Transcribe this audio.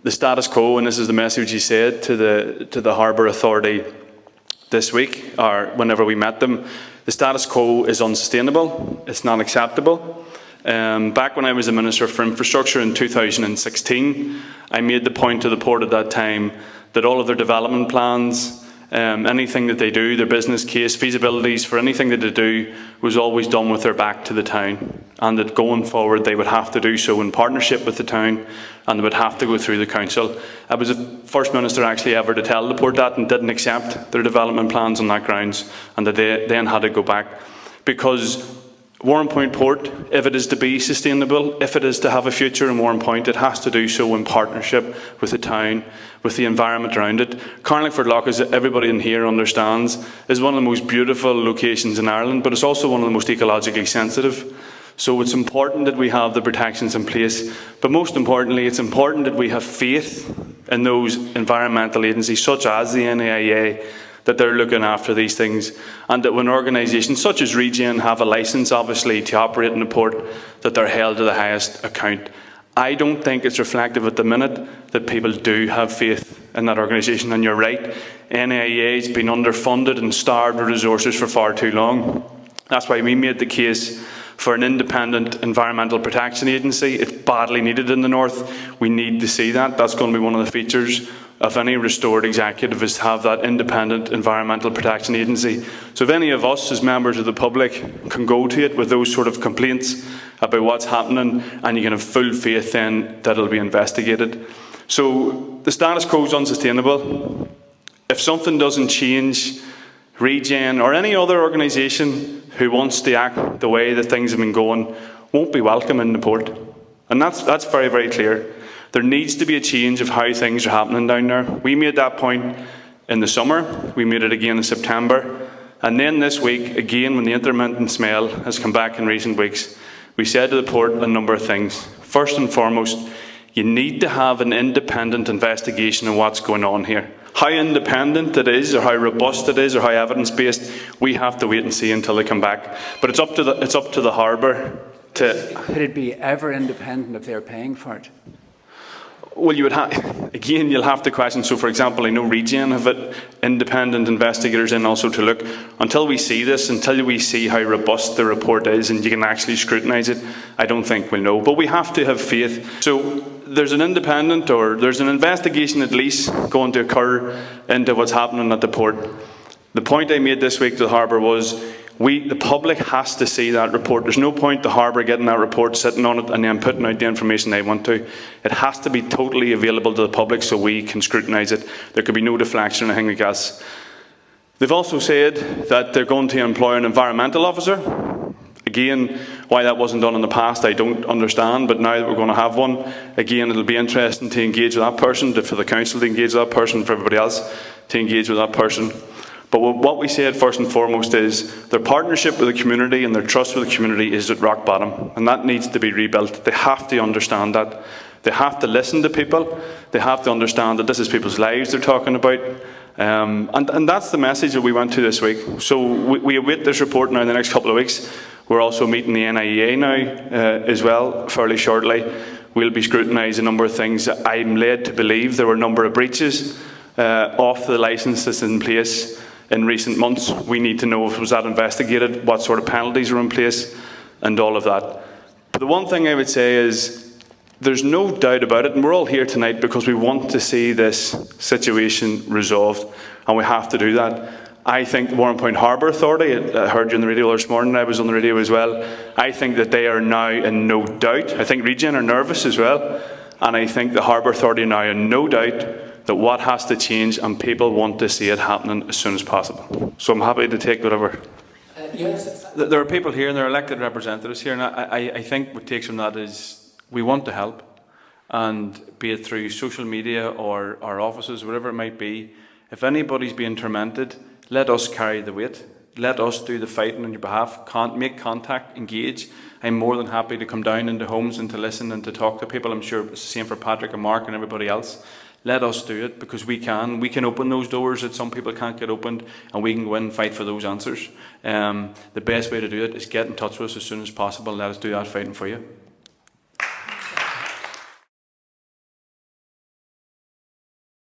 The status quo, and this is the message he said to the Harbour Authority this week, or whenever we met them, the status quo is unsustainable, it's not acceptable. Back when I was the Minister for Infrastructure in 2016, I made the point to the port at that time that all of their development plans, anything that they do, their business case, feasibilities for anything that they do, was always done with their back to the town, and that going forward they would have to do so in partnership with the town, and they would have to go through the council. I was the first minister actually ever to tell the port that, and didn't accept their development plans on that grounds, and that they then had to go back. Because Warrenpoint Port, if it is to be sustainable, if it is to have a future in Warrenpoint, it has to do so in partnership with the town, with the environment around it. Carlingford Lough, as everybody in here understands, is one of the most beautiful locations in Ireland, but it's also one of the most ecologically sensitive. So it's important that we have the protections in place, but most importantly, it's important that we have faith in those environmental agencies, such as the NAIA, that they're looking after these things, and that when organisations such as Regen have a licence, obviously, to operate in the port, that they're held to the highest account. I don't think it's reflective at the minute that people do have faith in that organisation, and you're right, NAIA has been underfunded and starved of resources for far too long. That's why we made the case for an independent environmental protection agency. It's badly needed in the north. We need to see that. That's going to be one of the features of any restored executive, is to have that independent environmental protection agency. So if any of us as members of the public can go to it with those sort of complaints about what's happening, and you can have full faith then that it'll be investigated. So the status quo is unsustainable. If something doesn't change, Regen or any other organisation who wants to act the way that things have been going won't be welcome in the port. And that's very, very clear. There needs to be a change of how things are happening down there. We made that point in the summer. We made it again in September. And then this week, again, when the intermittent smell has come back in recent weeks, we said to the port a number of things. First and foremost, you need to have an independent investigation of what's going on here. How independent it is, or how robust it is, or how evidence-based, we have to wait and see until they come back. But it's up to the Harbour to... Could it be ever independent if they're paying for it? Well, you would again, you'll have to question. So, for example, I know Regen have independent investigators in also to look. Until we see this, until we see how robust the report is and you can actually scrutinise it, I don't think we'll know. But we have to have faith. So there's an independent, or there's an investigation at least going to occur into what's happening at the port. The point I made this week to the Harbour was, the public has to see that report. There's no point the Harbour getting that report, sitting on it, and then putting out the information they want to. It has to be totally available to the public so we can scrutinise it. There could be no deflection or anything like that. They've also said that they're going to employ an environmental officer. Again, why that wasn't done in the past, I don't understand, but now that we're going to have one, again, it'll be interesting to engage with that person, for the council to engage with that person, for everybody else to engage with that person. But what we said first and foremost is their partnership with the community and their trust with the community is at rock bottom, and that needs to be rebuilt. They have to understand that. They have to listen to people. They have to understand that this is people's lives they're talking about. And that's the message that we went to this week. So we await this report now in the next couple of weeks. We're also meeting the NIA now as well fairly shortly. We'll be scrutinising a number of things. I'm led to believe there were a number of breaches of the licence that's in place in recent months. We need to know if it was that investigated, what sort of penalties are in place, and all of that. But the one thing I would say is there's no doubt about it, and we're all here tonight because we want to see this situation resolved, and we have to do that. I think the Warrenpoint Harbour Authority, I heard you on the radio this morning, I was on the radio as well, I think that they are now in no doubt. I think Regen are nervous as well, and I think the Harbour Authority are now in no doubt that what has to change, and people want to see it happening as soon as possible. So I'm happy to take whatever. Yes. There are people here and there are elected representatives here, and I think what takes from that is we want to help, and be it through social media or our offices, whatever it might be. If anybody's being tormented, let us carry the weight. Let us do the fighting on your behalf. Make contact, engage. I'm more than happy to come down into homes and to listen and to talk to people. I'm sure it's the same for Patrick and Mark and everybody else. Let us do it, because we can. We can open those doors that some people can't get opened, and we can go in and fight for those answers. The best way to do it is get in touch with us as soon as possible, and let us do that fighting for you.